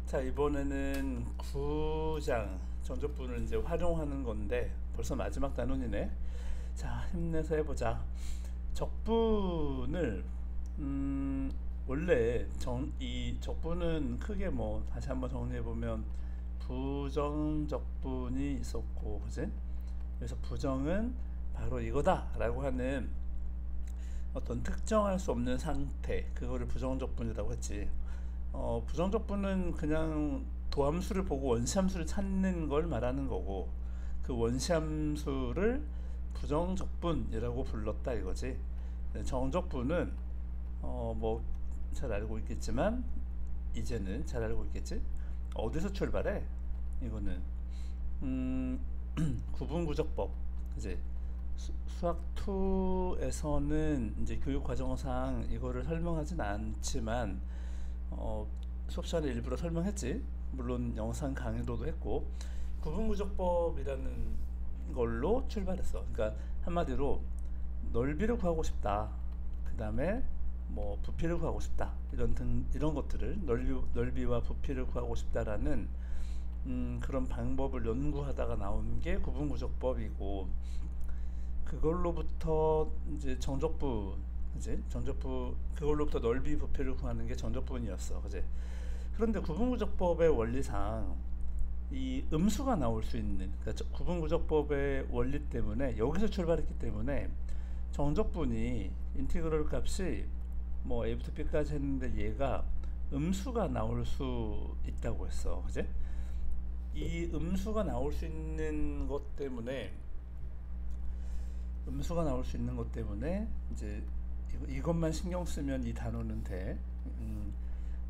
자, 이번에는 구장 정적분을 이제 활용하는 건데 벌써 마지막 단원이네. 자, 힘내서 해보자. 적분을 원래 이 적분은 크게 뭐 다시 한번 정리해 보면 부정적분이 있었고, 그지? 그래서 부정은 바로 이거다라고 하는 어떤 특정할 수 없는 상태, 그거를 부정적분이라고 했지. 부정적분은 그냥 도함수를 보고 원시함수를 찾는 걸 말하는 거고, 그 원시함수를 부정적분이라고 불렀다 이거지. 정적분은 뭐 잘 알고 있겠지만, 이제는 잘 알고 있겠지. 어디서 출발해? 이거는 음, 구분구적법, 그지? 수학 2에서는 이제 교육 과정상 이거를 설명하진 않지만 수업 시간에 일부러 설명했지. 물론 영상 강의로도 했고, 구분구적법이라는 걸로 출발했어. 그러니까 한마디로 넓이를 구하고 싶다. 그 다음에 뭐 부피를 구하고 싶다. 이런 것들을 넓이와 부피를 구하고 싶다라는 그런 방법을 연구하다가 나온 게 구분구적법이고, 그걸로부터 이제 정적분, 그지? 정적분, 그걸로부터 넓이 부피를 구하는 게 정적분이었어, 그지? 그런데 구분구적법의 원리상 이 음수가 나올 수 있는, 그러니까 구분구적법의 원리 때문에 여기서 출발했기 때문에 정적분이 인티그럴 값이 뭐 a부터 b까지 했는데 얘가 음수가 나올 수 있다고 했어, 그지? 이 음수가 나올 수 있는 것 때문에 이제 이것만 신경 쓰면 이 단어는 돼.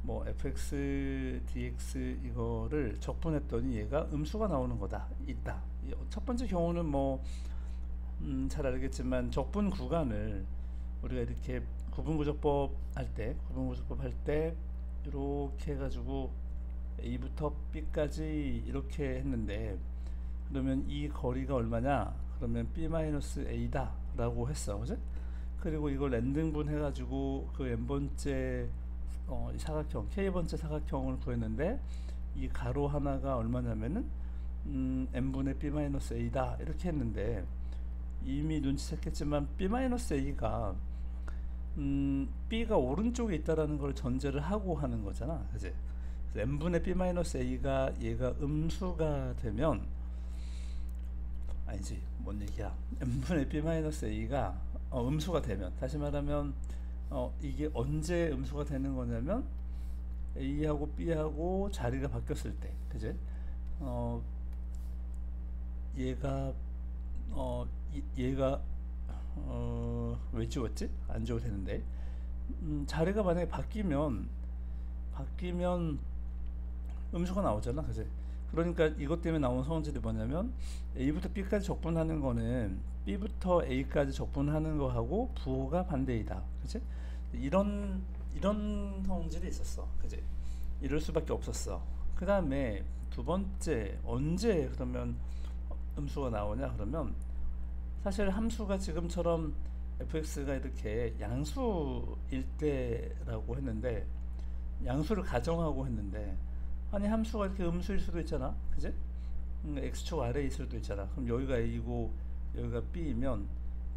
뭐 fx, dx 이거를 적분했더니 얘가 음수가 나오는 거다. 있다. 첫 번째 경우는 뭐 잘 알겠지만 적분 구간을 우리가 이렇게 구분구적법 할 때 이렇게 해가지고 A부터 B까지 이렇게 했는데, 그러면 이 거리가 얼마냐? 그러면 B-A다 라고 했어, 그지? 그리고 이걸 n등분 해가지고 그 n번째 사각형, k번째 사각형을 구했는데, 이 가로 하나가 얼마냐면은 n분의 B-A다 이렇게 했는데, 이미 눈치챘겠지만 B-A가 B가 오른쪽에 있다라는 걸 전제를 하고 하는 거잖아, 그지? n분의 B-A가 얘가 음수가 되면, 아니지, 뭔 얘기야. n분의 B-A가 음수가 되면, 다시 말하면 이게 언제 음수가 되는 거냐면 A하고 B하고 자리가 바뀌었을 때, 그지? 어, 얘가 얘가 왜 지웠지? 안 지워도 되는데. 자리가 만약에 바뀌면 음수가 나오잖아, 그지? 그러니까 이것 때문에 나온 성질이 뭐냐면 A부터 B까지 적분하는 거는 B부터 A까지 적분하는 거하고 부호가 반대이다, 그지? 이런 성질이 있었어, 그지? 이럴 수밖에 없었어. 그 다음에 두 번째, 언제 그러면 음수가 나오냐? 그러면 사실 함수가 지금처럼 fx가 이렇게 양수일 때라고 했는데, 양수를 가정하고 했는데, 아니 함수가 이렇게 음수일 수도 있잖아, 그지? x축 아래에 있을 수도 있잖아. 그럼 여기가 a고 여기가 b이면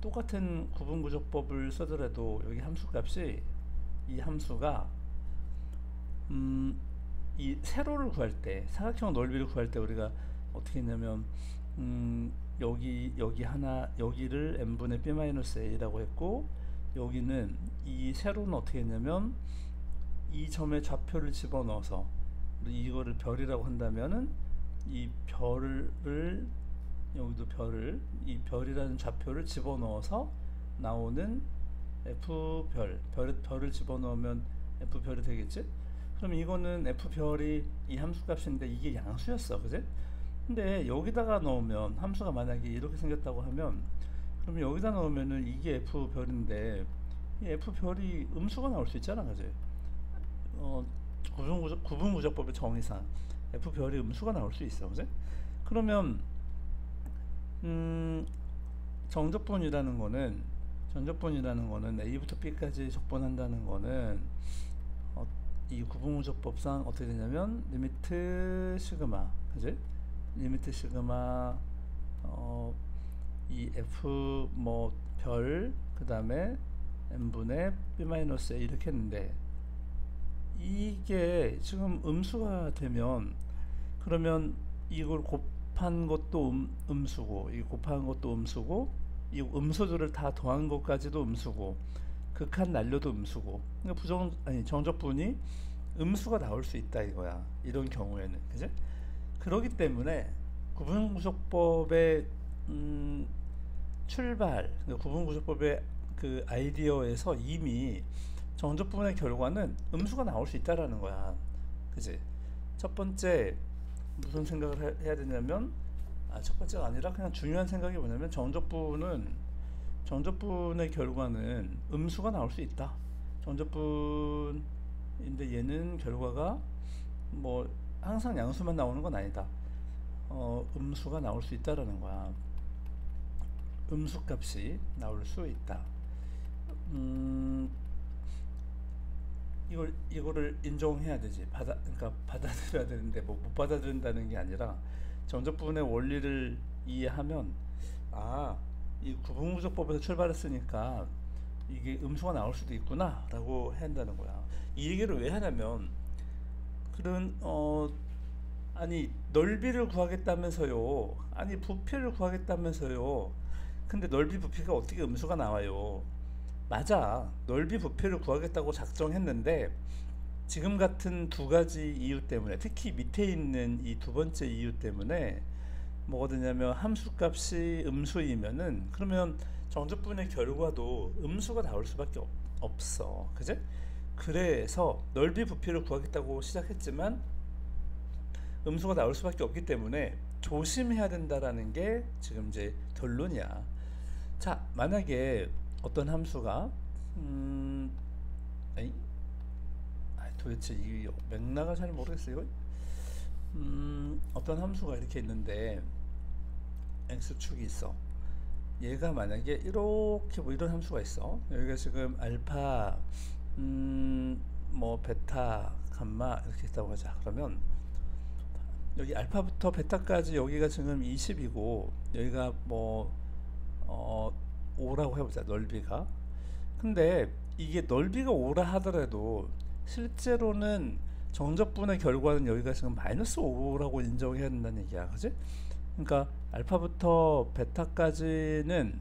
똑같은 구분구조법을 쓰더라도 여기 함수 값이, 이 함수가 이 세로를 구할 때, 사각형 넓이를 구할 때 우리가 어떻게 했냐면 여기를 n분의 b-a라고 했고, 여기는 이 세로는 어떻게 했냐면 이 점에 좌표를 집어넣어서, 이거를 별이라고 한다면은 이 별을, 여기도 이 별이라는 좌표를 집어넣어서 나오는 별을 집어넣으면 f별이 되겠지? 그럼 이거는 f별이 이 함수값인데 이게 양수였어, 그지? 근데 여기다가 넣으면, 함수가 만약에 이렇게 생겼다고 하면, 그러면 여기다 넣으면은 이게 f별인데 이 f별이 음수가 나올 수 있잖아, 그지? 구분구조법의 정의상 f별이 음수가 나올 수 있어, 그지? 그러면 음, 정적분이라는 거는 A부터 B까지 적분한다는 거는 이 구분구조법상 어떻게 되냐면 리미트 시그마, 그지? 리미트 시그마 이 f 뭐 별 그다음에 n분의 b-a 이렇게 했는데, 이게 지금 음수가 되면 그러면 이걸 곱한 것도 음수고, 이 곱한 것도 음수고, 이 음수들을 다 더한 것까지도 음수고, 극한 난료도 음수고, 그러니까 정적분이 음수가 나올 수 있다 이거야. 이런 경우에는, 그지? 그렇기 때문에 구분구조법의 출발, 그러니까 구분구조법의 그 아이디어에서 이미 정적분의 결과는 음수가 나올 수 있다라는 거야, 그지? 첫 번째 무슨 생각을 해야 되냐면, 첫 번째가 아니라 그냥 중요한 생각이 뭐냐면, 정적분의 결과는 음수가 나올 수 있다. 정적분인데 얘는 결과가 뭐 항상 양수만 나오는 건 아니다. 음수가 나올 수 있다라는 거야. 음수 값이 나올 수 있다. 이거를 인정해야 되지. 그러니까 받아들여야 되는데, 뭐 못 받아들인다는 게 아니라 정적분의 원리를 이해하면, 이 구분구조법에서 출발했으니까 이게 음수가 나올 수도 있구나라고 해야 한다는 거야. 이 얘기를 왜 하냐면, 그런 아니 넓이를 구하겠다면서요. 아니 부피를 구하겠다면서요. 근데 넓이 부피가 어떻게 음수가 나와요? 맞아. 넓이 부피를 구하겠다고 작정했는데, 지금 같은 두 가지 이유 때문에, 특히 밑에 있는 이 두 번째 이유 때문에 뭐가 되냐면, 함수값이 음수이면은 그러면 정적분의 결과도 음수가 나올 수밖에 없어. 그제? 그래서 넓이 부피를 구하겠다고 시작했지만 음수가 나올 수밖에 없기 때문에 조심해야 된다라는 게 지금 이제 결론이야. 자, 만약에 어떤 함수가 아니, 도대체 이 맥락을 잘 모르겠어요. 어떤 함수가 이렇게 있는데 x축이 있어. 얘가 만약에 이렇게 뭐 이런 함수가 있어. 여기가 지금 알파 뭐 베타 감마 이렇게 있다고 하자. 그러면 여기 알파부터 베타까지 여기가 지금 20이고, 여기가 뭐 5라고 해보자, 넓이가. 근데 이게 넓이가 5라 하더라도 실제로는 정적분의 결과는 여기가 지금 마이너스 5라고 인정해야 된다는 얘기야, 그지? 그러니까 알파부터 베타까지는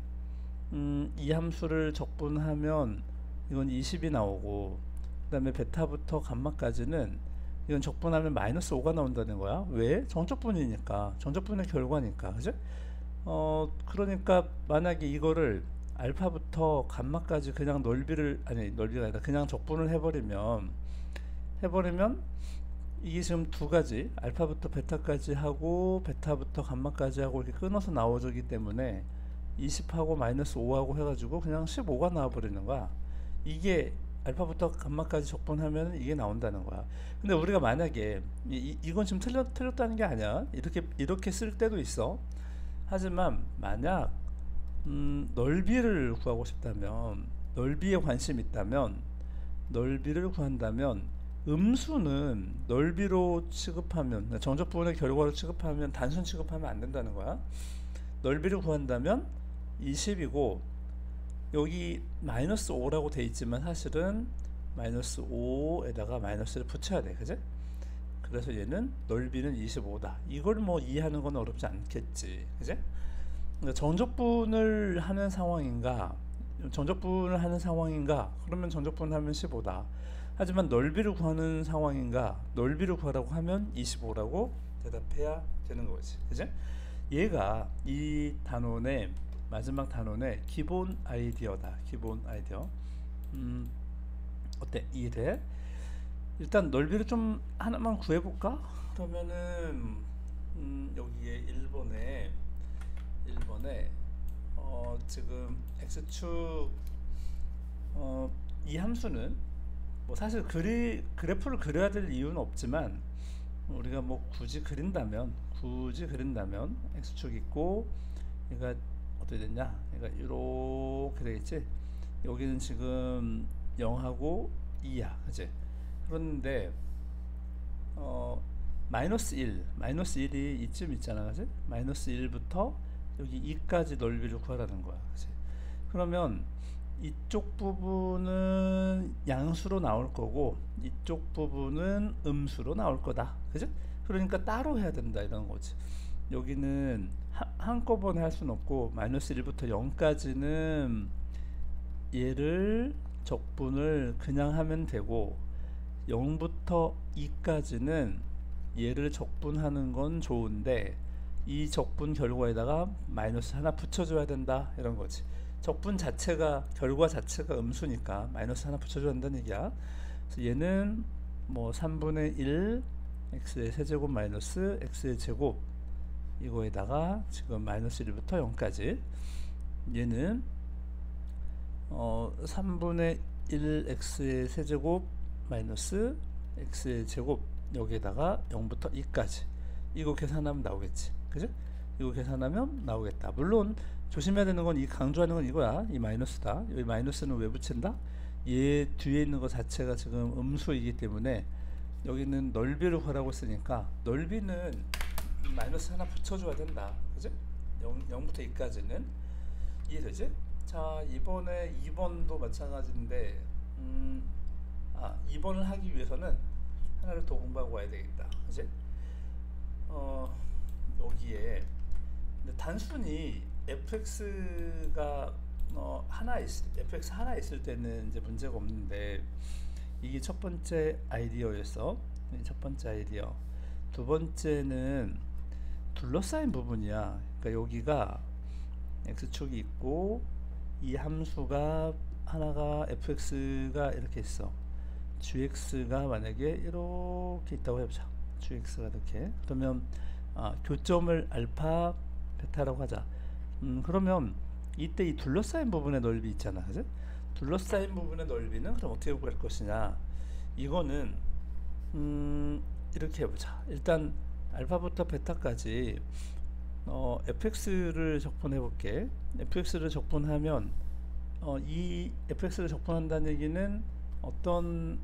이 함수를 적분하면 이건 20이 나오고, 그 다음에 베타부터 감마까지는 이건 적분하면 마이너스 5가 나온다는 거야. 왜? 정적분이니까, 정적분의 결과니까, 그지? 그러니까 만약에 이거를 알파부터 감마까지 그냥 넓이가 아니라 그냥 적분을 해버리면 이게 지금 두 가지, 알파부터 베타까지 하고 베타부터 감마까지 하고 이렇게 끊어서 나오기 때문에 20하고 마이너스 5하고 해가지고 그냥 15가 나와버리는 거야. 이게 알파부터 감마까지 적분하면 이게 나온다는 거야. 근데 우리가 만약에 이건 지금 틀렸다는 게 아니야. 이렇게 쓸 때도 있어. 하지만 만약 넓이를 구하고 싶다면, 넓이에 관심이 있다면, 넓이를 구한다면 음수는 넓이로 취급하면, 정적분의 결과로 취급하면, 단순 취급하면 안 된다는 거야. 넓이를 구한다면 20이고, 여기 마이너스 5라고 돼 있지만 사실은 마이너스 5에다가 마이너스를 붙여야 돼, 그지? 그래서 얘는 넓이는 25다. 이걸 뭐 이해하는 건 어렵지 않겠지, 그지? 그러니까 정적분을 하는 상황인가, 그러면 정적분을 하면 15다. 하지만 넓이를 구하는 상황인가, 넓이를 구하라고 하면 25라고 대답해야 되는 거지, 그지? 얘가 이 단원의 마지막 단원의 기본 아이디어다. 기본 아이디어. 어때? 이해돼? 일단 넓이를 좀 하나만 구해볼까? 그러면은 여기에 1번에 지금 x축 이 함수는 뭐 사실 그래프를 그려야 될 이유는 없지만, 우리가 뭐 굳이 그린다면 x축 있고, 얘가 어떻게 됐냐? 얘가 이렇게 되겠지? 여기는 지금 0하고 2야, 그치? 그런데 마이너스 1이 이쯤 있잖아, 그지? 마이너스 1부터 여기 2까지 넓이를 구하라는 거야, 그지? 그러면 이쪽 부분은 양수로 나올 거고 이쪽 부분은 음수로 나올 거다, 그죠? 그러니까 따로 해야 된다 이런 거지. 여기는 한꺼번에 할 수는 없고 마이너스 1부터 0까지는 얘를 적분을 그냥 하면 되고 0부터 2까지는 얘를 적분하는 건 좋은데 이 적분 결과에다가 마이너스 하나 붙여줘야 된다 이런 거지. 적분 자체가 결과 자체가 음수니까 마이너스 하나 붙여줘야 한다는 얘기야. 그래서 얘는 뭐 3분의 1 x의 세제곱 마이너스 x의 제곱 이거에다가 지금 마이너스 1부터 0까지 얘는 3분의 1 x의 세제곱 마이너스 x의 제곱 여기에다가 0부터 2까지 이거 계산하면 나오겠지, 그죠? 이거 계산하면 나오겠다. 물론 조심해야 되는 건 이 강조하는 건 이거야. 이 마이너스다. 여기 마이너스는 왜 붙인다? 얘 뒤에 있는 거 자체가 지금 음수이기 때문에 여기는 넓이를 구하라고 했으니까 넓이는 이 마이너스 하나 붙여줘야 된다, 그죠? 0부터 2까지는 이해되지? 자, 이번에 2번도 마찬가지인데 2번을 하기 위해서는 하나를 더 공부하고 와야 되겠다, 그지? 여기에 단순히 fx가 fx 하나 있을 때는 이제 문제가 없는데 이게 첫 번째 아이디어였어. 첫 번째 아이디어. 두 번째는 둘러싸인 부분이야. 그러니까 여기가 x축이 있고 이 함수가 하나가 fx가 이렇게 있어. gx가 만약에 이렇게 있다고 해보자. gx가 이렇게. 그러면 교점을 알파 베타라고 하자. 그러면 이때 이 둘러싸인 부분의 넓이 있잖아, 그죠? 둘러싸인 부분의 넓이는 그럼 어떻게 구할 것이냐? 이거는 이렇게 해보자. 일단 알파부터 베타까지 fx를 적분해 볼게. fx를 적분하면 이 fx를 적분한다는 얘기는 어떤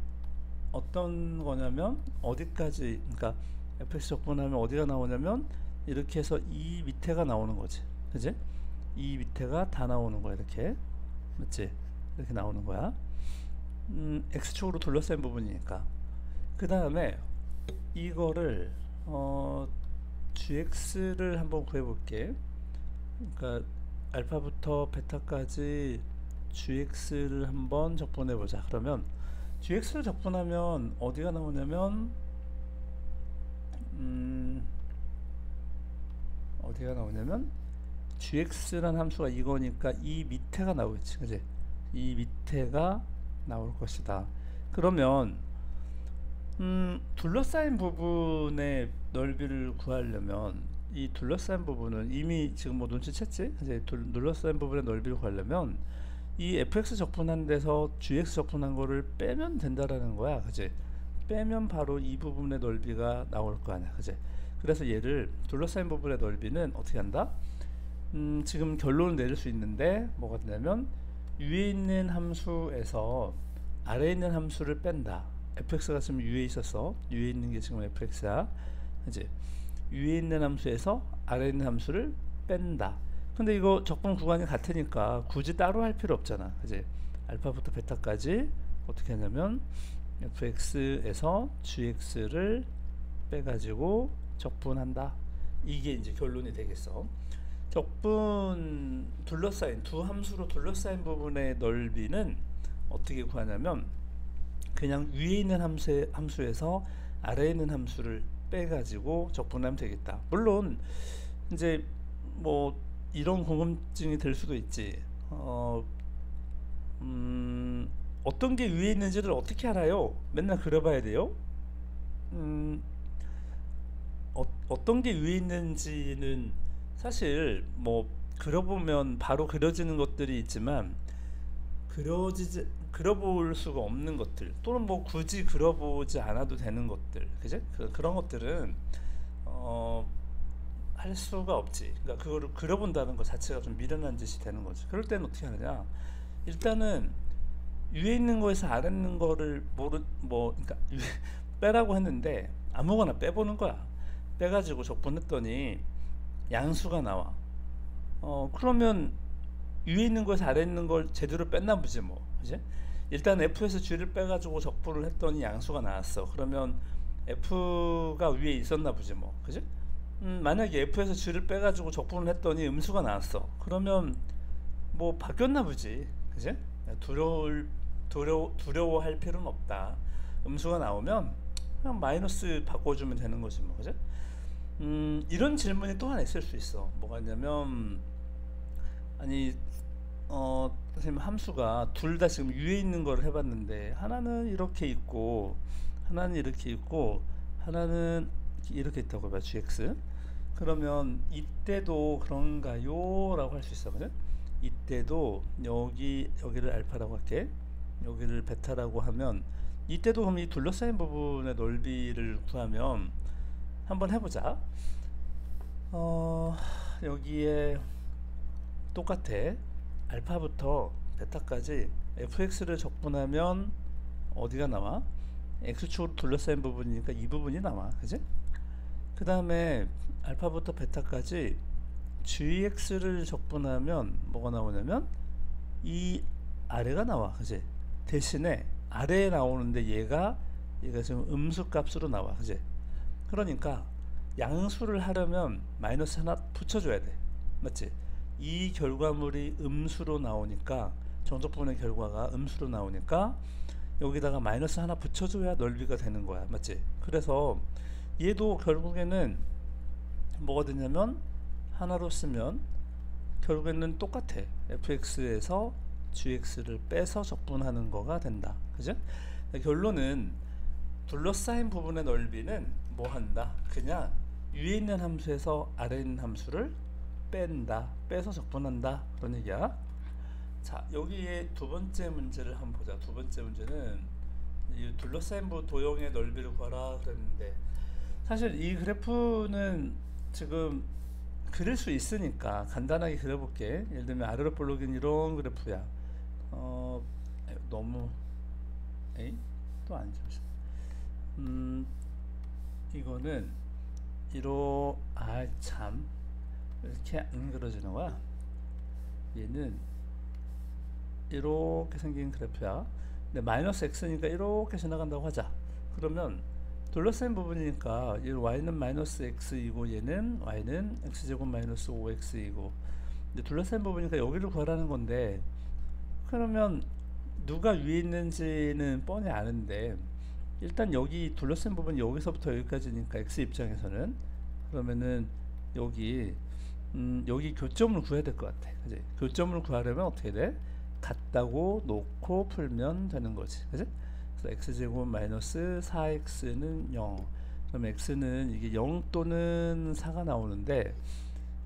거냐면 어디까지, 그러니까 fx 적분하면 어디가 나오냐면 이렇게 해서 이 밑에가 나오는 거지, 그지? 이 밑에가 다 나오는 거야, 이렇게. 맞지? 이렇게 나오는 거야. x축으로 둘러싼 부분이니까. 그 다음에 이거를 gx를 한번 구해볼게. 그러니까 알파부터 베타까지 gx를 한번 적분해보자. 그러면 gx를 적분하면 어디가 나오냐면 어디가 나오냐면 gx라는 함수가 이거니까 이 밑에가 나오겠지, 그지? 이 밑에가 나올 것이다. 그러면 둘러싸인 부분의 넓이를 구하려면 이 둘러싸인 부분은 이미 지금 뭐 눈치챘지? 이제 둘러싸인 부분의 넓이를 구하려면 이 fx 적분한 데서 gx 적분한 거를 빼면 된다라는 거야, 그지? 빼면 바로 이 부분의 넓이가 나올 거 아니야, 그지? 그래서 얘를 둘러싸인 부분의 넓이는 어떻게 한다? 지금 결론을 내릴 수 있는데 뭐가 되냐면 위에 있는 함수에서 아래에 있는 함수를 뺀다. fx가 지금 위에 있었어. 위에 있는 게 지금 fx야. 이제 위에 있는 함수에서 아래에 있는 함수를 뺀다. 근데 이거 적분 구간이 같으니까 굳이 따로 할 필요 없잖아, 그지? 알파부터 베타까지 어떻게 하냐면 fx에서 gx를 빼가지고 적분한다. 이게 이제 결론이 되겠어. 적분 둘러싸인 두 함수로 둘러싸인 부분의 넓이는 어떻게 구하냐면 그냥 위에 있는 함수에서 아래에 있는 함수를 빼가지고 적분하면 되겠다. 물론 이제 뭐 이런 궁금증이 들 수도 있지. 어떤 게 위에 있는지를 어떻게 알아요? 맨날 그려봐야 돼요? 어떤 게 위에 있는지는 사실 뭐 그려보면 바로 그려지는 것들이 있지만 그려볼 수가 없는 것들, 또는 뭐 굳이 그려보지 않아도 되는 것들, 그지? 그런 것들은 할 수가 없지. 그러니까 그거를 그려본다는 것 자체가 좀 미련한 짓이 되는 거지. 그럴 때는 어떻게 하느냐? 일단은 위에 있는 거에서 아래 있는 거를 그러니까 빼라고 했는데 아무거나 빼보는 거야. 빼가지고 적분했더니 양수가 나와. 그러면 위에 있는 거에서 아래 있는 걸 제대로 뺐나 보지 뭐. 그지? 일단 F에서 G를 빼가지고 적분을 했더니 양수가 나왔어. 그러면 F가 위에 있었나 보지 뭐. 그지? 만약에 F에서 G를 빼가지고 적분을 했더니 음수가 나왔어. 그러면 뭐 바뀌었나 보지. 그지? 두려워할 필요는 없다. 음수가 나오면 그냥 마이너스 바꿔주면 되는 거지 뭐. 그지? 이런 질문이 또 하나 있을 수 있어. 뭐가 있냐면, 아니, 선생님 함수가 둘 다 지금 위에 있는 걸 해봤는데, 하나는 이렇게 있고, 하나는 이렇게 있고, 하나는 이렇게 있다고 해봐, gx. 그러면 이때도 그런가요? 라고 할 수 있어. 그죠? 이때도 여기를 알파라고 할게. 여기를 베타라고 하면, 이때도 그럼 이 둘러싸인 부분의 넓이를 구하면, 한번 해보자. 여기에 똑같아. 알파부터 베타까지 fx를 적분하면 어디가 나와? x축으로 둘러싸인 부분이니까 이 부분이 나와. 그지? 그 다음에 알파부터 베타까지 gx를 적분하면 뭐가 나오냐면 이 아래가 나와. 그지? 대신에 아래에 나오는데 얘가 지금 음수 값으로 나와. 그지? 그러니까 양수를 하려면 마이너스 하나 붙여줘야 돼. 맞지? 이 결과물이 음수로 나오니까, 정적분의 결과가 음수로 나오니까 여기다가 마이너스 하나 붙여줘야 넓이가 되는 거야. 맞지? 그래서 얘도 결국에는 뭐가 되냐면, 하나로 쓰면 결국에는 똑같아. fx에서 gx를 빼서 적분하는 거가 된다. 그죠? 결론은 둘러싸인 부분의 넓이는 뭐 한다? 그냥 위에 있는 함수에서 아래에 있는 함수를 뺀다. 빼서 적분한다. 그런 얘기야. 자, 여기에 두 번째 문제를 한번 보자. 두 번째 문제는 이 둘러싸인 도형의 넓이를 구하라 그랬는데, 사실 이 그래프는 지금 그릴 수 있으니까 간단하게 그려볼게. 예를 들면 아래로 볼록인 이런 그래프야. 너무 또 안 좋으시. 이거는 참 이렇게 안 그려지는 거야. 얘는 이렇게 생긴 그래프야. 근데 마이너스 x니까 이렇게 지나간다고 하자. 그러면 둘러싸인 부분이니까 이 y는 마이너스 x이고 얘는 y는 x제곱 마이너스 5x이고, 근데 둘러싸인 부분이니까 여기를 구하라는 건데, 그러면 누가 위에 있는지는 뻔히 아는데, 일단 여기 둘러싼 부분 여기서부터 여기까지니까 x 입장에서는, 그러면은 여기 교점을 구해야 될 것 같아. 그지? 교점을 구하려면 어떻게 돼? 같다고 놓고 풀면 되는 거지. 그지? 그래서 x제곱 마이너스 4x는 0. 그럼 x는 이게 0 또는 4가 나오는데,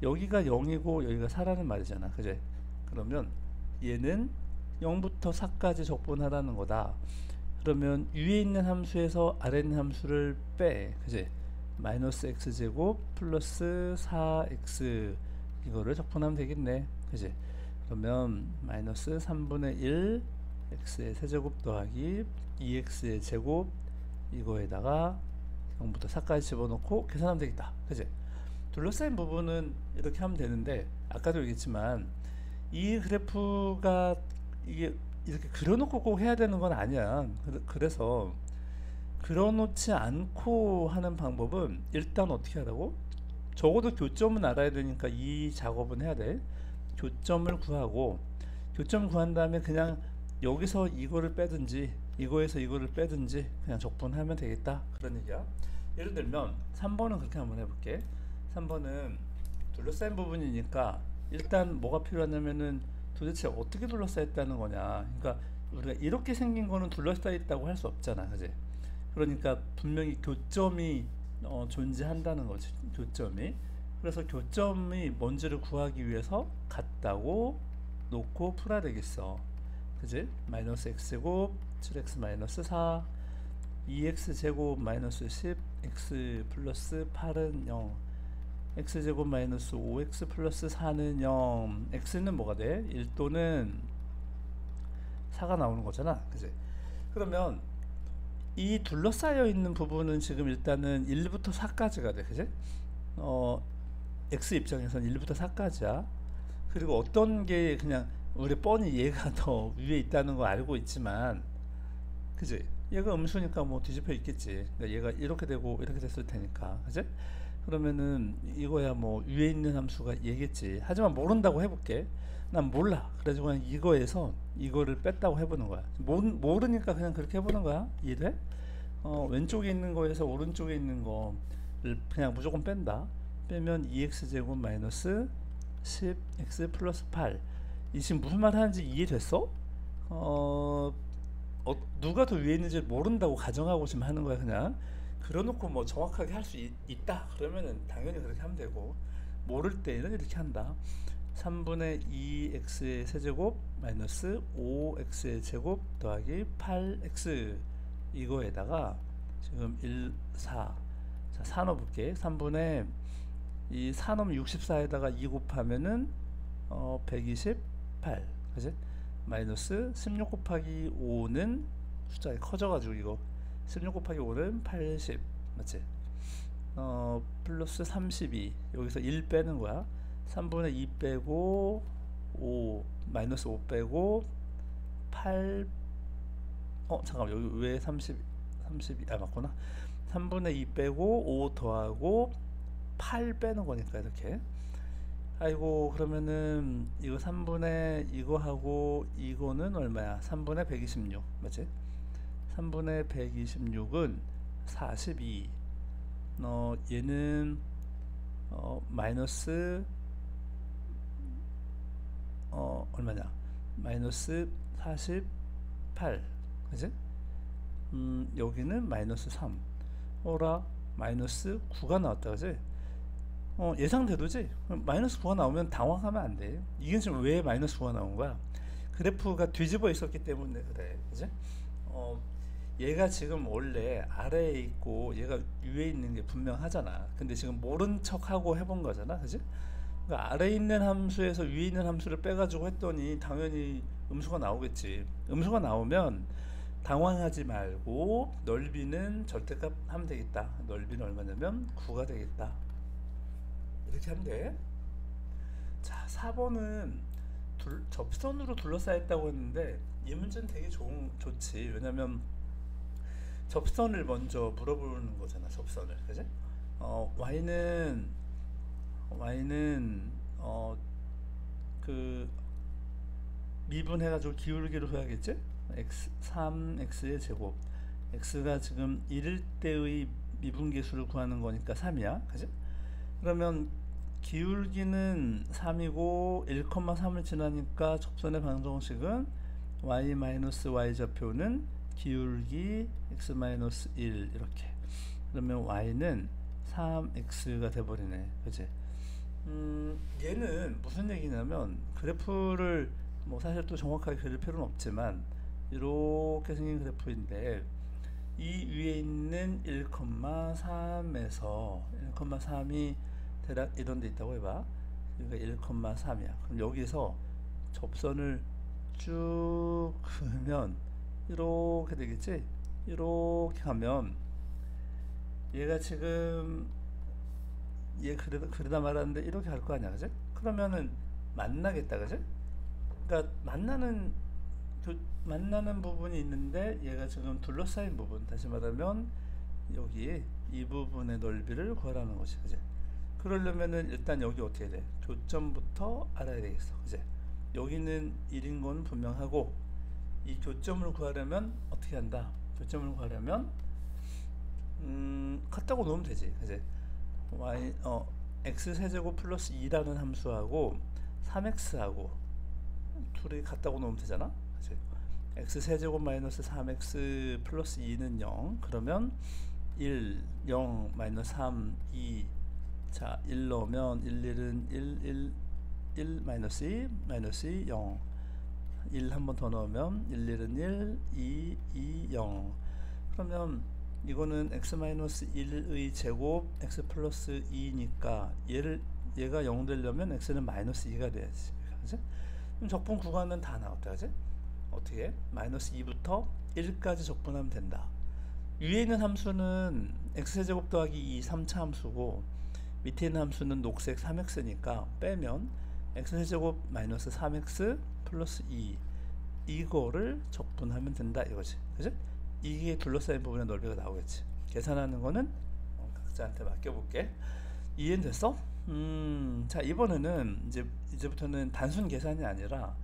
여기가 0이고 여기가 4라는 말이잖아. 그지? 그러면 얘는 0부터 4까지 적분하라는 거다. 그러면 위에 있는 함수에서 아래 있는 함수를 빼. 그지? 마이너스 x제곱 플러스 4x 이거를 적분하면 되겠네. 그지? 그러면 마이너스 3분의 1 x의 세제곱 더하기 2x의 제곱, 이거에다가 0부터 4까지 집어넣고 계산하면 되겠다. 그지? 둘러싸인 부분은 이렇게 하면 되는데, 아까도 얘기했지만 이 그래프가 이게 이렇게 그려놓고 꼭 해야 되는 건 아니야. 그래서 그려놓지 않고 하는 방법은, 일단 어떻게 하라고? 적어도 교점은 알아야 되니까 이 작업은 해야 돼. 교점을 구하고, 교점 구한 다음에 그냥 여기서 이거를 빼든지 이거에서 이거를 빼든지 그냥 적분하면 되겠다. 그런 얘기야. 예를 들면 3번은 그렇게 한번 해볼게. 3번은 둘러싸인 부분이니까 일단 뭐가 필요하냐면은 도대체 어떻게 둘러싸였다는 거냐. 그러니까 우리가 이렇게 생긴 거는 둘러싸여 있다고 할 수 없잖아. 그지? 그러니까 분명히 교점이 존재한다는 거지. 교점이. 그래서 교점이 뭔지를 구하기 위해서 같다고 놓고 풀어야 되겠어. 그지? 마이너스 x제곱 7x 마이너스 4, 2x 제곱 마이너스 10, x 플러스 8은 0, x제곱 마이너스 5x 플러스 4는 0. x는 뭐가 돼? 1 또는 4가 나오는 거잖아. 그지? 그러면 이 둘러싸여 있는 부분은 지금 일단은 1부터 4까지가 돼. 그지? 어, X 입장에서는 1부터 4까지야. 그리고 어떤 게 그냥 우리 뻔히 얘가 더 위에 있다는 거 알고 있지만, 그지? 얘가 음수니까 뭐 뒤집혀 있겠지. 그러니까 얘가 이렇게 되고 이렇게 됐을 테니까, 그지? 그러면은 이거야 뭐 위에 있는 함수가 얘겠지. 하지만 모른다고 해볼게. 난 몰라. 그래가지고 그냥 이거에서 이거를 뺐다고 해보는 거야. 모르니까 그냥 그렇게 해보는 거야. 이해돼? 왼쪽에 있는 거에서 오른쪽에 있는 거를 그냥 무조건 뺀다. 빼면 2x제곱 마이너스 10x 플러스 8. 이 지금 무슨 말 하는지 이해됐어? 누가 더 위에 있는지 모른다고 가정하고 지금 하는 거야. 그냥 그려놓고 뭐 정확하게 할 수 있다 그러면은 당연히 그렇게 하면 되고, 모를 때는 이렇게 한다. 3분의 2x의 세제곱 마이너스 5x의 제곱 더하기 8x, 이거에다가 지금 1, 4. 자, 4 넣어볼게. 3분의 이 4 넣으면 64에다가 2 곱하면은 128. 그지? 마이너스 16 곱하기 5는 숫자가 커져가지고 이거 16 곱하기 5는 80. 맞지? 플러스 32. 여기서 1 빼는 거야. 3분의 2 빼고 5 마이너스 5 빼고 8. 잠깐만, 여기 왜 32 맞구나. 3분의 2 빼고 5 더하고 8 빼는 거니까 이렇게. 아이고, 그러면은 이거 3분의 이거 하고 이거는 얼마야? 3분의 126. 맞지? 3분의 126은 42. 얘는 마이너스 얼마냐? 마이너스 48. 그지? 여기는 마이너스 3. 어라, 마이너스 9가 나왔다. 그지? 예상대로지. 마이너스 9가 나오면 당황하면 안 돼. 이게 지금 왜 마이너스 9가 나온 거야? 그래프가 뒤집어 있었기 때문에 그래. 그지? 얘가 지금 원래 아래에 있고 얘가 위에 있는 게 분명하잖아. 근데 지금 모른 척하고 해본 거잖아. 그지? 그러니까 아래에 있는 함수에서 위에 있는 함수를 빼가지고 했더니 당연히 음수가 나오겠지. 음수가 나오면 당황하지 말고 넓이는 절대값 하면 되겠다. 넓이는 얼마냐면 9가 되겠다. 이렇게 하면 돼. 자, 4번은 접선으로 둘러싸였다고 했는데 이 문제는 되게 좋지. 왜냐면 접선을 먼저 물어보는 거잖아. 접선을. 그지? y는 그 미분해가지고 기울기로 해야겠지? 3x의 제곱. x가 지금 1일 때의 미분계수를 구하는 거니까 3이야. 그지? 그러면 기울기는 3이고 1,3을 지나니까 접선의 방정식은 y-y 좌표는 기울기 x-1 이렇게. 그러면 y는 3x가 돼버리네. 그치? 얘는 무슨 얘기냐면 그래프를 뭐 사실 또 정확하게 그릴 필요는 없지만 이렇게 생긴 그래프인데 이 위에 있는 1,3에서 1,3이 대략 이런 데 있다고 해봐. 그러니까 1,3이야. 그럼 여기서 접선을 쭉 그으면 이렇게 되겠지? 이렇게 가면 얘가 지금 얘 그러다 말았는데 이렇게 갈 거 아니야. 그지? 그러면은 만나겠다. 그지? 그러니까 만나는 부분이 있는데 얘가 지금 둘러싸인 부분, 다시 말하면 여기 이 부분의 넓이를 구하라는 것이. 그지? 그러려면은 일단 여기 어떻게 돼? 교점부터 알아야 되겠어. 그지? 여기는 1인 건 분명하고 이 교점을 구하려면 어떻게 한다? 교점을 구하려면 같다고 놓으면 되지. 그지? x 세제곱 플러스 2라는 함수하고 3x하고 둘이 같다고 놓으면 되잖아. 그치? x 세제곱 마이너스 3x 플러스 2는 0. 그러면 1, 0, 마이너스 3, 2. 자, 1 넣으면 1, 1은 1, 1, 마이너스 2, 마이너스 2, 0. 1 한 번 더 넣으면 1, 1은 1, 2, 2, 0. 그러면 이거는 x-1의 제곱 x 플러스 2니까 얘가 0 되려면 x는 마이너스 2가 돼야지. 그치? 그럼 적분 구간은 다 나왔다. 그치? 어떻게? 마이너스 2부터 1까지 적분하면 된다. 위에 있는 함수는 x제곱 더하기 2 3차 함수고 밑에 있는 함수는 녹색 3x니까 빼면 x제곱 마이너스 3x 플러스 2 이거를 적분하면 된다 이거지. 그지? 이게 둘러싸인 부분의 넓이가 나오겠지. 계산하는 거는 각자한테 맡겨볼게. 이해는 됐어? 자, 이번에는 이제부터는 단순 계산이 아니라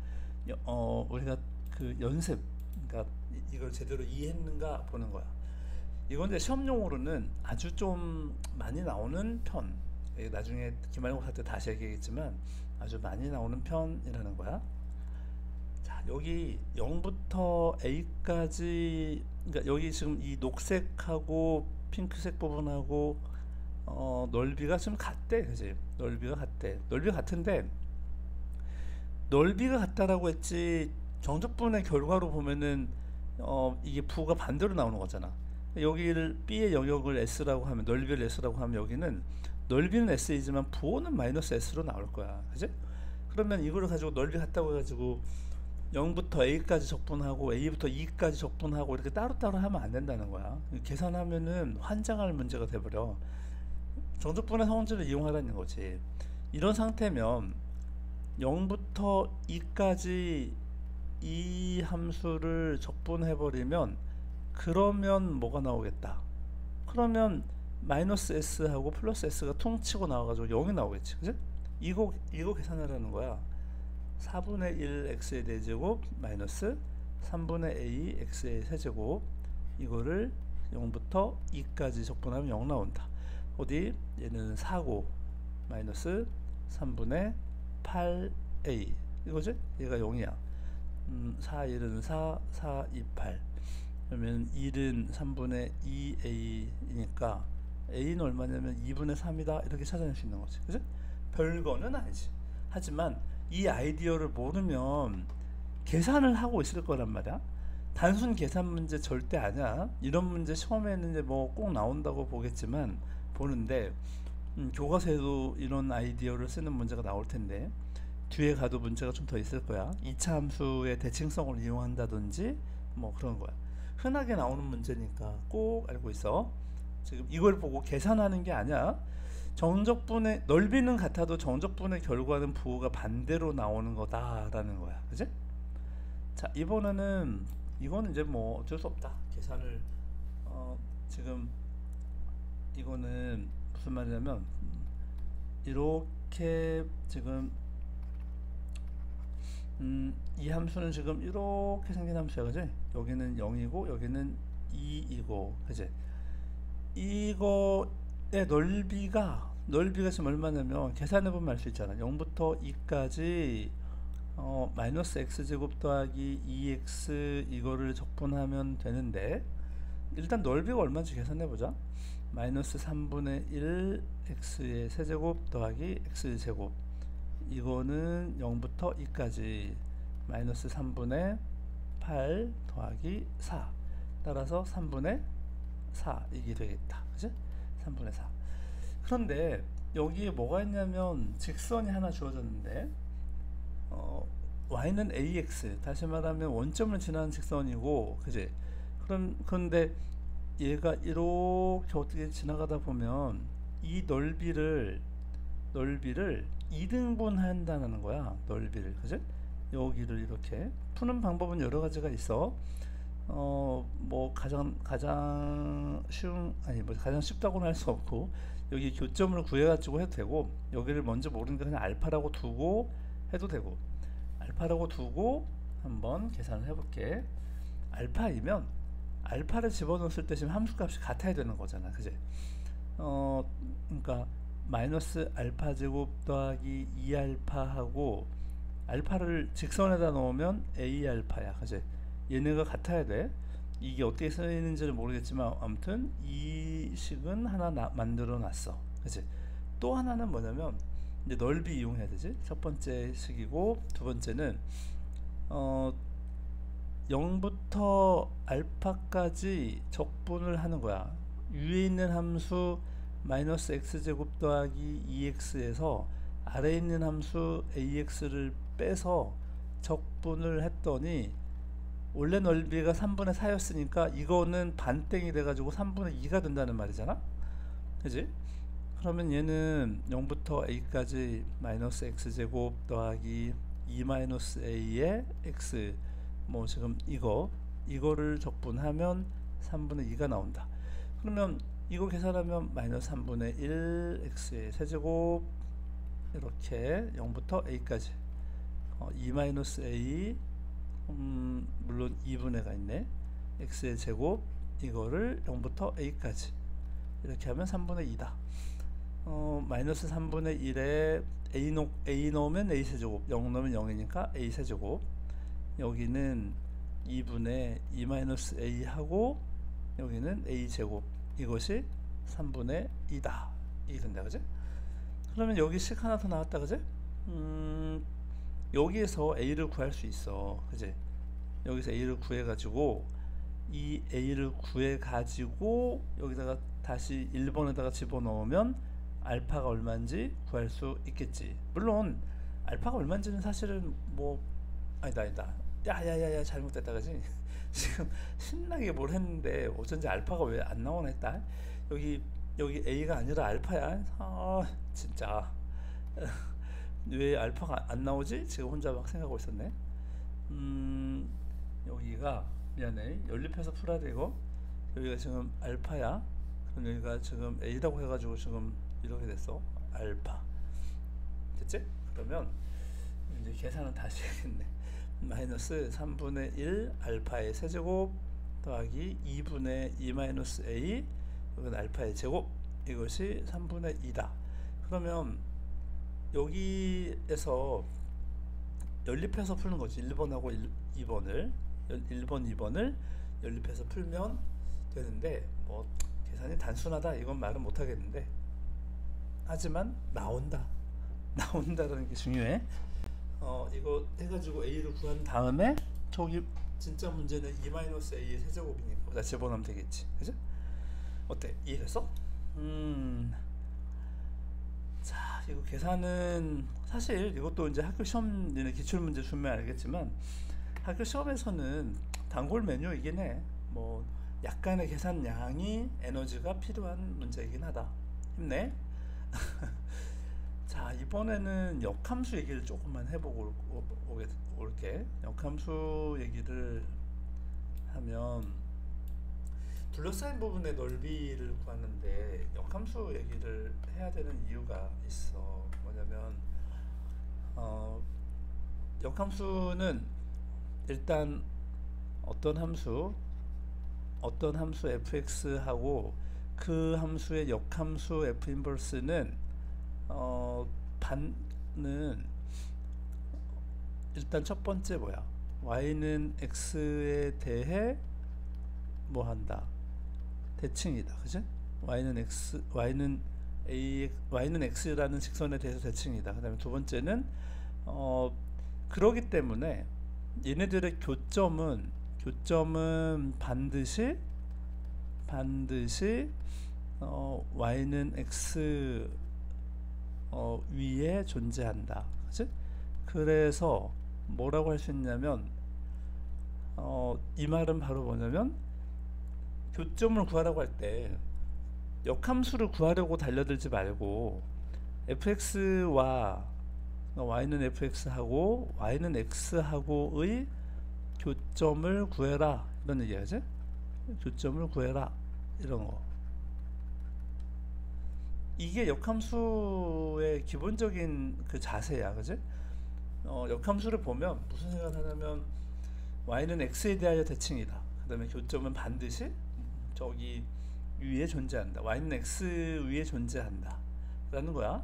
우리가 그 연습, 그러니까 이걸 제대로 이해했는가 보는 거야. 이건 이제 시험용으로는 아주 좀 많이 나오는 편. 나중에 기말고사 때 다시 얘기하겠지만 아주 많이 나오는 편이라는 거야. 자, 여기 0부터 A까지, 그러니까 여기 지금 이 녹색하고 핑크색 부분하고 넓이가 지금 같대, 그지? 넓이가 같대. 넓이가 같은데 넓이가 같다라고 했지 정적분의 결과로 보면은 이게 부가 반대로 나오는 거잖아. 여기를 B의 영역을 S라고 하면, 넓이를 S라고 하면 여기는 넓이는 S이지만 부호는 마이너스 S로 나올 거야. 그지? 그러면 이거를 가지고 넓이 같다고 해가지고 0부터 A까지 적분하고 A부터 E까지 적분하고 이렇게 따로따로 하면 안 된다는 거야. 계산하면은 환장할 문제가 돼버려. 정적분의 성질을 이용하라는 거지. 이런 상태면 0부터 2까지 이 함수를 적분해버리면 그러면 뭐가 나오겠다. 그러면 마이너스 S하고 플러스 S가 퉁치고 나와가지고 0이 나오겠지. 그치? 이거 계산하라는 거야. 4분의 1 x의 4제곱 마이너스 3분의 a x의 세제곱, 이거를 0부터 2까지 적분하면 0 나온다. 어디? 얘는 4고 마이너스 3분의 8a 이거지? 얘가 0이야. 4, 1은 4, 4, 2, 8. 그러면 1은 3분의 2a이니까 a는 얼마냐면 2분의 3이다. 이렇게 찾아낼 수 있는 거지. 그치? 별거는 아니지. 하지만 이 아이디어를 모르면 계산을 하고 있을 거란 말이야. 단순 계산 문제 절대 아니야. 이런 문제 시험에는 이제 뭐 꼭 나온다고 보겠지만, 보는데 교과서에도 이런 아이디어를 쓰는 문제가 나올 텐데 뒤에 가도 문제가 좀 더 있을 거야. 2차 함수의 대칭성을 이용한다든지 뭐 그런 거야. 흔하게 나오는 문제니까 꼭 알고 있어. 지금 이걸 보고 계산하는 게 아니야. 정적분의 넓이는 같아도 정적분의 결과는 부호가 반대로 나오는 거다라는 거야. 그지? 자, 이번에는 이거는 이제 뭐 어쩔 수 없다. 계산을 지금 이거는 무슨 말이냐면 이렇게 지금 이 함수는 지금 이렇게 생긴 함수야. 그지? 여기는 0이고 여기는 2이고 그지? 이거의 넓이가 지금 얼마냐면 계산해보면 알 수 있잖아. 0부터 2까지 마이너스 x제곱 더하기 2x 이거를 적분하면 되는데, 일단 넓이가 얼마인지 계산해보자. 마이너스 3분의 1 x의 세제곱 더하기 x제곱, 이거는 0부터 2까지 마이너스 3분의 8 더하기 4, 따라서 3분의 4 이게 되겠다. 그치? 3분의 4. 그런데 여기에 뭐가 있냐면 직선이 하나 주어졌는데 y는 ax, 다시 말하면 원점을 지나는 직선이고, 그지? 그런데 얘가 이렇게 어떻게 지나가다 보면 이 넓이를 2등분 한다는 거야. 넓이를, 그지? 여기를 이렇게 푸는 방법은 여러 가지가 있어. 뭐 가장 쉬운, 아니 뭐 가장 쉽다고는 할 수 없고, 여기 교점을 구해가지고 해도 되고, 여기를 먼저 모르니까 그냥 알파라고 두고 해도 되고, 알파라고 두고 한번 계산을 해볼게. 알파이면 알파를 집어넣었을 때 지금 함수값이 같아야 되는 거잖아. 그지? 그러니까 마이너스 알파 제곱 더하기 2알파하고 알파를 직선에다 넣으면 a 알파야. 그지? 얘네가 같아야 돼. 이게 어떻게 쓰이는지를 모르겠지만 아무튼 이 식은 하나 만들어 놨어. 그치? 또 하나는 뭐냐면 이제 넓이 이용해야 되지. 첫 번째 식이고, 두 번째는 0부터 알파까지 적분을 하는 거야. 위에 있는 함수 마이너스 x제곱 더하기 2x에서 아래에 있는 함수 ax를 빼서 적분을 했더니 원래 넓이가 3분의 4였으니까 이거는 반땡이 돼가지고 3분의 2가 된다는 말이잖아. 그지? 그러면 얘는 0부터 a까지 마이너스 x제곱 더하기 2 마이너스 a의 x, 뭐 지금 이거를 적분하면 3분의 2가 나온다. 그러면 이거 계산하면 마이너스 3분의 1 x의 세제곱, 이렇게 0부터 a까지 2 마이너스 a, 물론 2분의가 있네, x의 제곱, 이거를 0부터 a까지 이렇게 하면 3분의 2다. 마이너스 3분의 1에 a 넣으면 a 세제곱, 0 넣으면 0이니까 a 세제곱, 여기는 2분의 2 마이너스 a 하고 여기는 a 제곱, 이것이 3분의 2다. 이게 된다, 그지? 그러면 여기 식 하나 더 나왔다, 그지? 여기에서 a를 구할 수 있어, 그지? 여기서 a를 구해가지고 이 a를 구해가지고 여기다가 다시 1번에다가 집어넣으면 알파가 얼마인지 구할 수 있겠지. 물론 알파가 얼마인지는 사실은 뭐 아니다 야야야야 잘못됐다, 그지? 지금 신나게 뭘 했는데 어쩐지 알파가 왜 안 나오나 했다. 여기 a가 아니라 알파야. 진짜 왜 알파가 안 나오지? 지금 혼자 막 생각하고 있었네. 여기가 미안해, 연립해서 풀어야 되고, 여기가 지금 알파야. 그럼 여기가 지금 a라고 해가지고 지금 이렇게 됐어. 알파 됐지? 그러면 이제 계산은 다시 해야겠네. 마이너스 3분의 1 알파의 세제곱 더하기 2분의 2 마이너스 a, 이건 알파의 제곱, 이것이 3분의 2다. 그러면 여기에서 연립해서 푸는 거지. 1번하고 2번을 2번을 연립해서 풀면 되는데, 뭐 계산이 단순하다 이건 말은 못 하겠는데, 하지만 나온다라는 게 중요해. 이거 해가지고 a를 구한 다음에 저기 진짜 문제는 2-a의 세제곱이니까 거기다 집어넣으면 되겠지, 그죠? 어때? 이해됐어? 자, 이거 계산은 사실 이것도 이제 학교 시험 기출문제 주면 알겠지만 학교 시험에서는 단골 메뉴이긴 해. 뭐 약간의 계산량이 에너지가 필요한 문제이긴 하다. 힘내. 자, 이번에는 역함수 얘기를 조금만 해보고 올게. 역함수 얘기를 하면 둘러싸인 부분의 넓이를 구하는데 역함수 얘기를 해야 되는 이유가 있어. 뭐냐면 역함수는 일단 어떤 함수 fx하고 그 함수의 역함수 f 인버스는 반은 일단 첫 번째 뭐야? y는 x에 대해 뭐 한다? 대칭이다, 그지? y는 x라는 직선에 대해서 대칭이다. 그다음에 두 번째는 그러기 때문에 얘네들의 교점은 반드시 y는 x 위에 존재한다, 그치? 그래서 뭐라고 할 수 있냐면 이 말은 바로 뭐냐면 교점을 구하라고 할 때 역함수를 구하려고 달려들지 말고 fx와 y는 fx하고 y는 x하고의 교점을 구해라, 이런 얘기하지? 교점을 구해라, 이런 거. 이게 역함수의 기본적인 그 자세야, 그지? 역함수를 보면 무슨 생각을 하냐면 y는 x에 대하여 대칭이다. 그 다음에 교점은 반드시 저기 위에 존재한다. y는 x 위에 존재한다 라는 거야.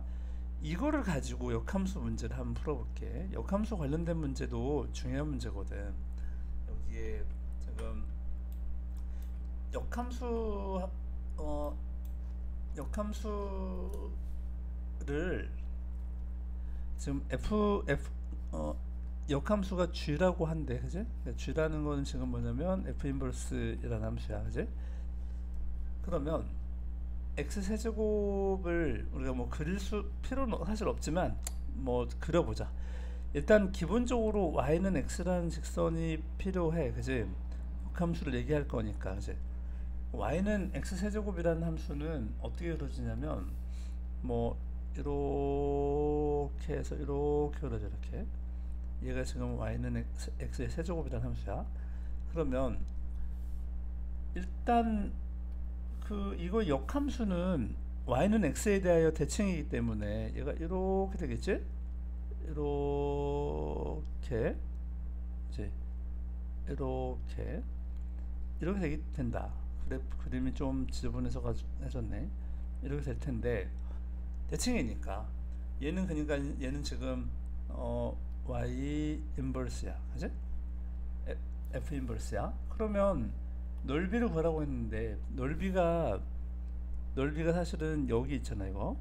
이거를 가지고 역함수 문제를 한번 풀어볼게. 역함수 관련된 문제도 중요한 문제거든. 여기에 지금 역함수를 지금 역함수가 g라고 한대, 그지? g라는 거는 지금 뭐냐면 f 인버스이라는 함수야, 그지? 그러면 x 세제곱을 우리가 뭐 그릴 필요는 사실 없지만 뭐 그려보자. 일단 기본적으로 y는 x라는 직선이 필요해, 그지? 역함수를 얘기할 거니까, 그지? y는 x 세제곱이라는 함수는 어떻게 그려지냐면 뭐 이렇게 해서 이렇게 그려져. 이렇게 얘가 지금 y는 x의 세제곱이라는 함수야. 그러면 일단 그 이거 역함수는 y는 x에 대하여 대칭이기 때문에 얘가 이렇게 되겠지? 이렇게 이제 이렇게 이렇게 된다. 그림이 좀 지저분해서 해졌네. 이렇게 될 텐데 대칭이니까 얘는 그러니까 얘는 지금 y 인버스야, 그지? f 인버스야. 그러면 넓이를 구하라고 했는데 넓이가 사실은 여기 있잖아. 이거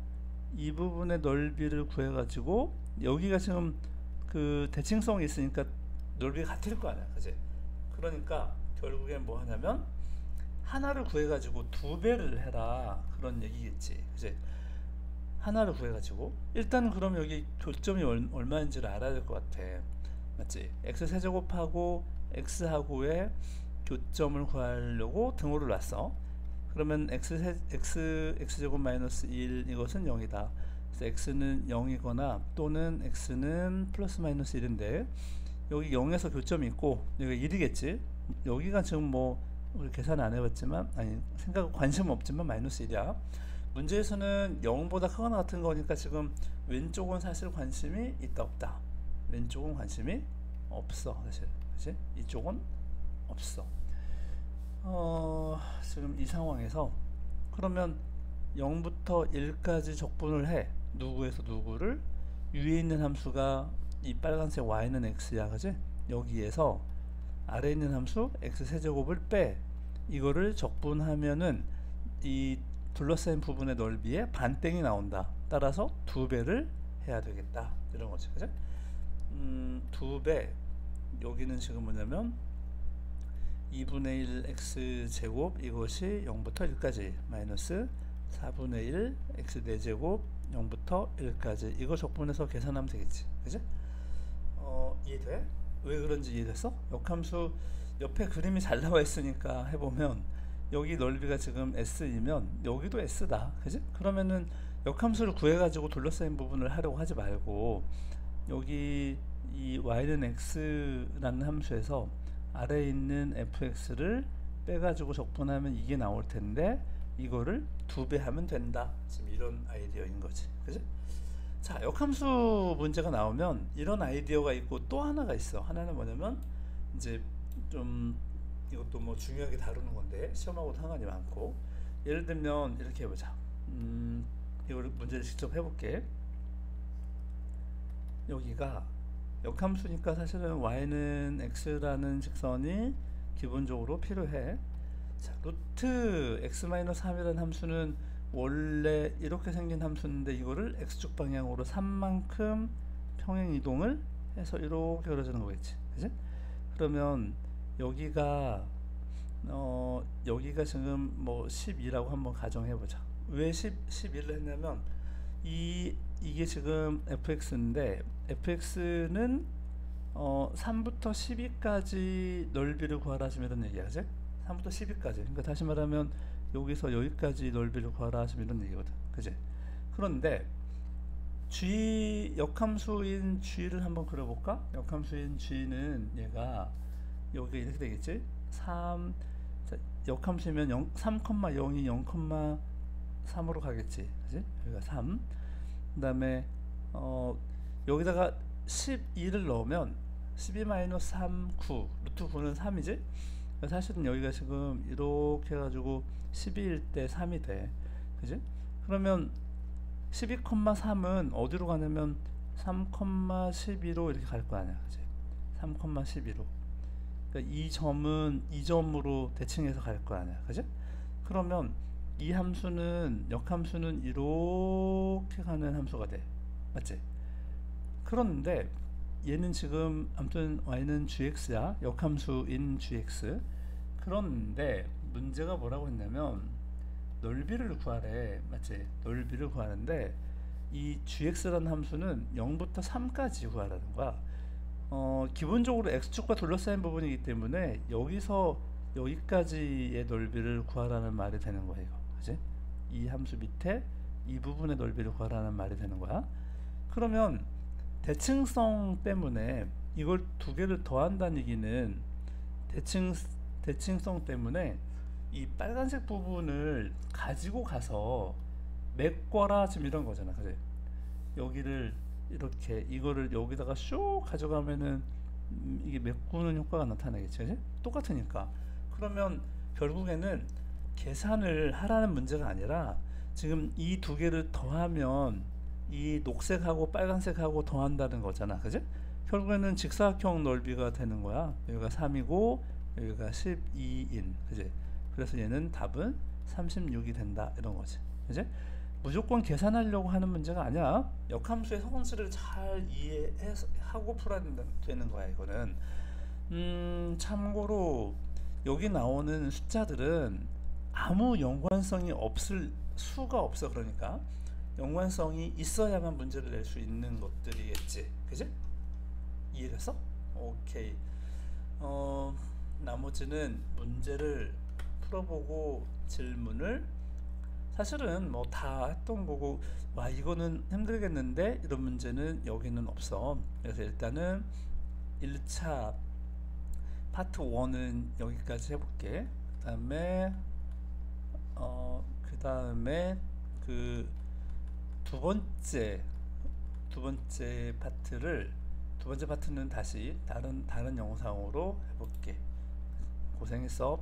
이 부분의 넓이를 구해가지고 여기가 지금 그 대칭성이 있으니까 넓이가 같을 거 아니야, 그지? 그러니까 결국엔 뭐 하냐면 하나를 구해가지고 두 배를 해라, 그런 얘기겠지, 그지? 하나를 구해가지고 일단 그럼 여기 교점이 얼마인지를 알아야 될 것 같아, 맞지? x 세제곱하고 x하고의 교점을 구하려고 등호를 놨어. 그러면 x제곱 마이너스 1 이것은 0이다. 그래서 x는 0이거나 또는 x는 플러스 마이너스 1인데 여기 0에서 교점이 있고 여기 1이겠지. 여기가 지금 뭐 우리 계산 안 해봤지만, 아니 생각 관심 없지만 마이너스 1이야. 문제에서는 0보다 크거나 같은 거니까 지금 왼쪽은 사실 관심이 있다 없다. 왼쪽은 관심이 없어 사실, 그치? 이쪽은 없어. 지금 이 상황에서 그러면 0부터 1까지 적분을 해. 누구에서 누구를? 위에 있는 함수가 이 빨간색 y는 x야, 그지? 여기에서 아래에 있는 함수 x 세제곱을 빼. 이거를 적분하면은 이 둘러싸인 부분의 넓이에 반땡이 나온다. 따라서 두 배를 해야 되겠다, 이런 거지, 그지? 두 배. 여기는 지금 뭐냐면 2분의 1 x제곱 이것이 0부터 1까지 마이너스 4분의 1 x 4제곱 0부터 1까지 이거 적분해서 계산하면 되겠지, 그지? 이해돼? 왜 그런지 이해됐어? 역함수 옆에 그림이 잘 나와 있으니까 해보면 여기 넓이가 지금 s이면 여기도 s다, 그지? 그러면은 역함수를 구해가지고 둘러싸인 부분을 하려고 하지 말고 여기 이 y는 x라는 함수에서 아래에 있는 fx를 빼가지고 적분하면 이게 나올 텐데 이거를 두 배 하면 된다. 지금 이런 아이디어인 거지, 그지? 자, 역함수 문제가 나오면 이런 아이디어가 있고 또 하나가 있어. 하나는 뭐냐면 이제 좀 이것도 뭐 중요하게 다루는 건데 시험하고 상관이 많고, 예를 들면 이렇게 해보자. 이걸 문제를 직접 해볼게. 여기가 역함수니까 사실은 y는 x라는 직선이 기본적으로 필요해. 자, 루트 x-3이라는 함수는 원래 이렇게 생긴 함수인데 이거를 x축 방향으로 3만큼 평행 이동을 해서 이렇게 그려주는 거겠지, 그지? 그러면 여기가 여기가 지금 뭐 12라고 한번 가정해보자. 왜 11을 했냐면 이게 지금 fx인데 fx는 3부터 12까지 넓이를 구하라 하시면 이런 얘기하지? 3부터 12까지. 그러니까 다시 말하면 여기서 여기까지 넓이를 구하라 하시면 이런 얘기거든, 그지? 그런데 역함수인 g를 한번 그려볼까? 역함수인 g는 얘가 여기 이렇게 되겠지? 3, 자, 역함수면 3,0이 0,3으로 가겠지, 그지? 여기가 3. 그 다음에 여기다가 12를 넣으면 12-3 9 루트 9는 3이지? 사실은 여기가 지금 이렇게 해가지고 12일 때 3이 돼, 그지? 그러면 12,3은 어디로 가냐면 3,12로 이렇게 갈 거 아니야, 그지? 3,12로. 그러니까 이 점은 이 점으로 대칭해서 갈 거 아니야, 그지? 그러면 이 함수는 역함수는 이렇게 가는 함수가 돼, 맞지? 그런데 얘는 지금 아무튼 y는 gx야, 역함수인 gx. 그런데 문제가 뭐라고 했냐면 넓이를 구하래, 맞지? 넓이를 구하는데 이 gx라는 함수는 0부터 3까지 구하라는 거야. 기본적으로 x축과 둘러싸인 부분이기 때문에 여기서 여기까지의 넓이를 구하라는 말이 되는 거야, 이거. 그지? 이 함수 밑에 이 부분의 넓이를 구하라는 말이 되는 거야. 그러면 대칭성 때문에 이걸 두 개를 더한다는 얘기는 대칭성 때문에 이 빨간색 부분을 가지고 가서 메꿔라, 지금 이런 거잖아. 그래. 여기를 이렇게 이거를 여기다가 쇼 가져가면은 이게 메꾸는 효과가 나타나겠지. 그치? 똑같으니까. 그러면 결국에는 계산을 하라는 문제가 아니라 지금 이 두 개를 더하면 이 녹색하고 빨간색하고 더한다는 거잖아. 그지? 결국에는 직사각형 넓이가 되는 거야. 여기가 3이고 여기가 12인. 그지? 그래서 얘는 답은 36이 된다, 이런 거지. 그지? 무조건 계산하려고 하는 문제가 아니야. 역함수의 성질을 잘 이해하고 풀어야 되는 거야, 이거는. 참고로 여기 나오는 숫자들은 아무 연관성이 없을 수가 없어. 그러니까 연관성이 있어야만 문제를 낼 수 있는 것들이겠지. 그지? 이해됐어? 오케이. 나머지는 문제를 풀어보고 질문을, 사실은 뭐 다 했던 거고, 와 이거는 힘들겠는데 이런 문제는 여기는 없어. 그래서 일단은 1차 파트 1은 여기까지 해볼게. 그 다음에 그 두 번째 파트는 다시 다른 영상으로 해볼게. 고생했어.